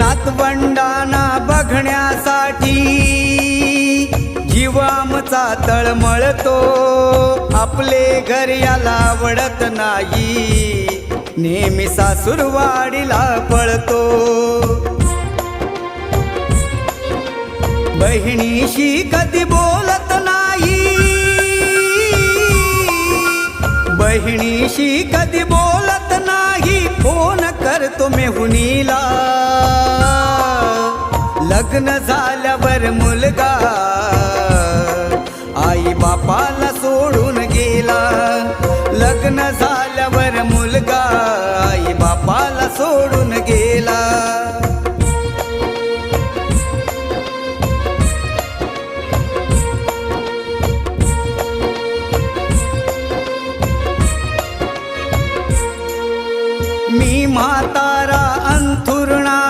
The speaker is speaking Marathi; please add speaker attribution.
Speaker 1: नातवंडांना बघण्यासाठी जीव आमचा तळमळतो, आपले घर याला आवडत नाही, नेहमी सासूरवाडीला पळतो. बहिणीशी कधी बोलत नाही, बहिणीशी कधी बोलत नाही, फोन करतो मेहुनीला. लग्न झाल्यावर मुलगा आई बापाला सोडून गेला, लग्न झाल्यावर